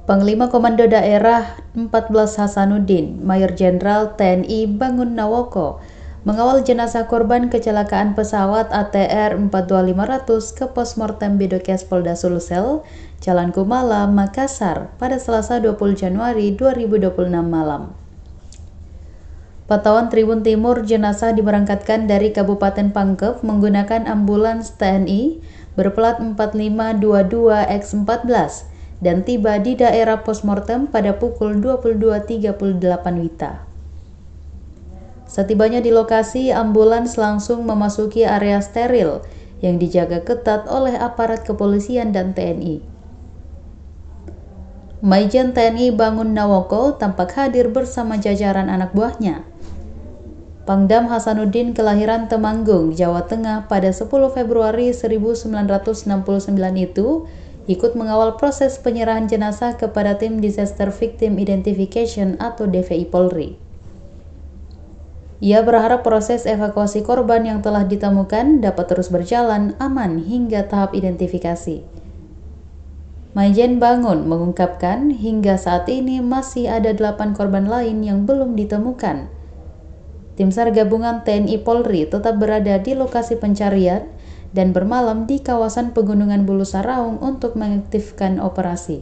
Panglima Komando Daerah 14 Hasanuddin, Mayor Jenderal TNI Bangun Nawoko, mengawal jenazah korban kecelakaan pesawat ATR 42500 ke Posmortem Bidokes Polda Sulsel, Jalan Kumala, Makassar, pada Selasa 20 Januari 2026 malam. Pantauan Tribun Timur, jenazah diberangkatkan dari Kabupaten Pangkep menggunakan ambulans TNI berplat 4522X14 dan tiba di daerah Posmortem pada pukul 22.38 WITA. Setibanya di lokasi, ambulans langsung memasuki area steril yang dijaga ketat oleh aparat kepolisian dan TNI. Maijen TNI Bangun Nawoko tampak hadir bersama jajaran anak buahnya. Pangdam Hasanuddin kelahiran Temanggung, Jawa Tengah pada 10 Februari 1969 itu ikut mengawal proses penyerahan jenazah kepada tim Disaster Victim Identification atau DVI Polri. Ia berharap proses evakuasi korban yang telah ditemukan dapat terus berjalan aman hingga tahap identifikasi. Maijen Bangun mengungkapkan hingga saat ini masih ada 8 korban lain yang belum ditemukan. Tim SAR gabungan TNI Polri tetap berada di lokasi pencarian dan bermalam di kawasan Pegunungan Bulu Saraung untuk mengaktifkan operasi.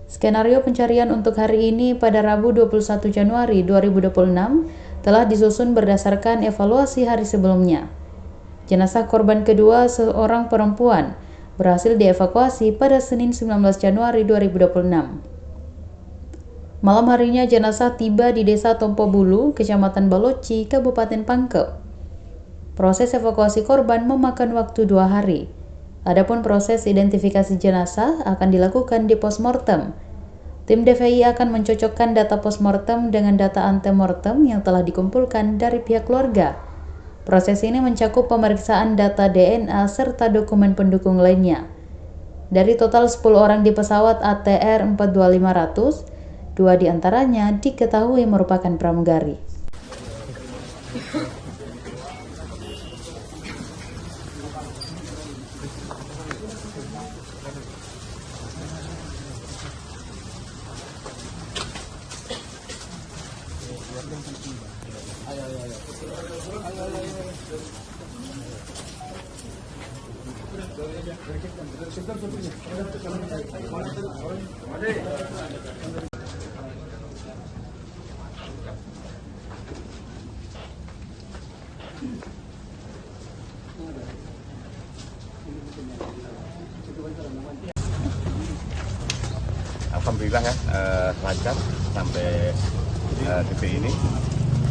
Skenario pencarian untuk hari ini pada Rabu 21 Januari 2026 telah disusun berdasarkan evaluasi hari sebelumnya. Jenazah korban kedua, seorang perempuan, berhasil dievakuasi pada Senin 19 Januari 2026. Malam harinya jenazah tiba di Desa Tompo Bulu, Kecamatan Baloci, Kabupaten Pangkep. Proses evakuasi korban memakan waktu 2 hari. Adapun proses identifikasi jenazah akan dilakukan di postmortem. Tim DVI akan mencocokkan data postmortem dengan data antemortem yang telah dikumpulkan dari pihak keluarga. Proses ini mencakup pemeriksaan data DNA serta dokumen pendukung lainnya. Dari total 10 orang di pesawat ATR 42500, 2 diantaranya diketahui merupakan pramugari. Alhamdulillah ya, lancar sampai titik ini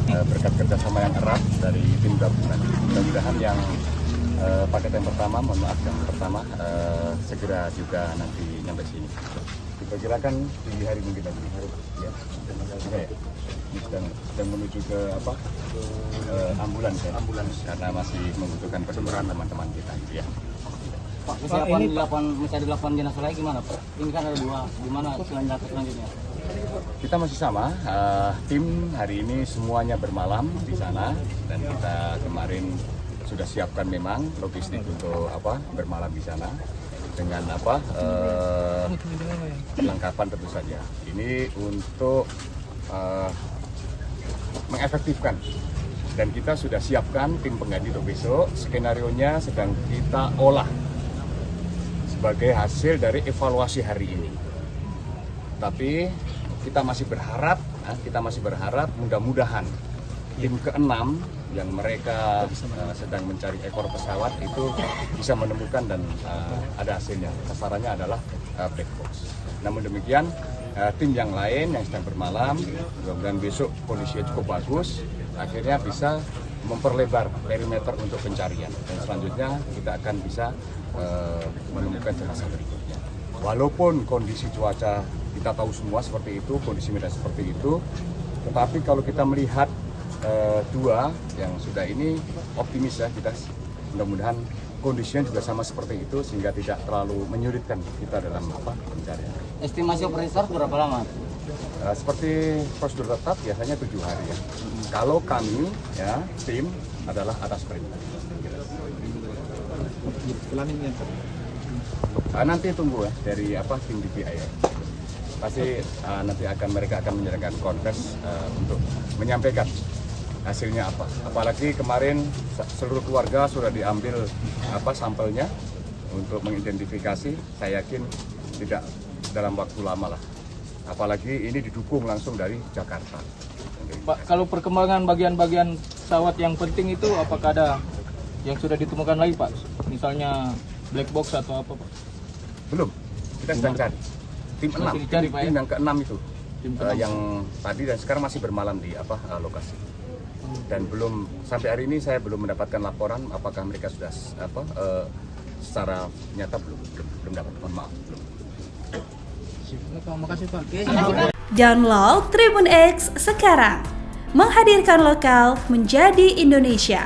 berkat kerjasama yang erat dari tim gabungan. Mudah-mudahan yang paket yang pertama, mohon maaf yang pertama segera juga nanti nyampe sini. Diperkirakan di hari minggu lagi. Ya, ini sedang menuju ke ambulans ya, karena masih membutuhkan persembahan teman-teman kita gitu ya. Pak, kesiapan masih ada 8 jenazah lagi gimana Pak? Ini kan ada 2, gimana selanjutnya? Kita masih sama, tim hari ini semuanya bermalam di sana dan kita kemarin sudah siapkan memang logistik untuk bermalam di sana dengan perlengkapan tentu saja. Ini untuk mengefektifkan dan kita sudah siapkan tim pengganti untuk besok. Skenarionya sedang kita olah sebagai hasil dari evaluasi hari ini. Tapi kita masih berharap mudah-mudahan tim ke-6 yang mereka sedang mencari ekor pesawat itu bisa menemukan dan ada hasilnya. Sasarannya adalah black box. Namun demikian tim yang lain yang sedang bermalam, mudah-mudahan besok kondisinya cukup bagus, akhirnya bisa memperlebar perimeter untuk pencarian dan selanjutnya kita akan bisa menemukan jenazah berikutnya. Walaupun kondisi cuaca kita tahu semua seperti itu, kondisi medan seperti itu, tetapi kalau kita melihat 2 yang sudah ini optimis ya kita, mudah-mudahan kondisinya juga sama seperti itu sehingga tidak terlalu menyulitkan kita dalam pencarian. Estimasi operasi SAR berapa lama? Seperti prosedur tetap biasanya 7 hari ya. Kalau kami ya tim adalah atas perintah. Nanti tunggu ya dari tim DPI ya. Pasti nanti mereka akan menyelenggarakan konferensi untuk menyampaikan hasilnya apa. Apalagi kemarin seluruh keluarga sudah diambil sampelnya untuk mengidentifikasi. Saya yakin tidak dalam waktu lama lah. Apalagi ini didukung langsung dari Jakarta. Pak, kalau perkembangan bagian-bagian pesawat yang penting itu apakah ada yang sudah ditemukan lagi, Pak? Misalnya black box atau apa, Pak? Belum, kita sedang cari. Tim 6, dicari, Pak, ya? tim yang ke-6 itu. Tim ke-6. Yang tadi dan sekarang masih bermalam di lokasi. Dan belum sampai hari ini saya belum mendapatkan laporan apakah mereka sudah secara nyata belum dapat. Mohon maaf. Belum. Terima kasih, Pak. Download Tribun X sekarang, menghadirkan lokal menjadi Indonesia.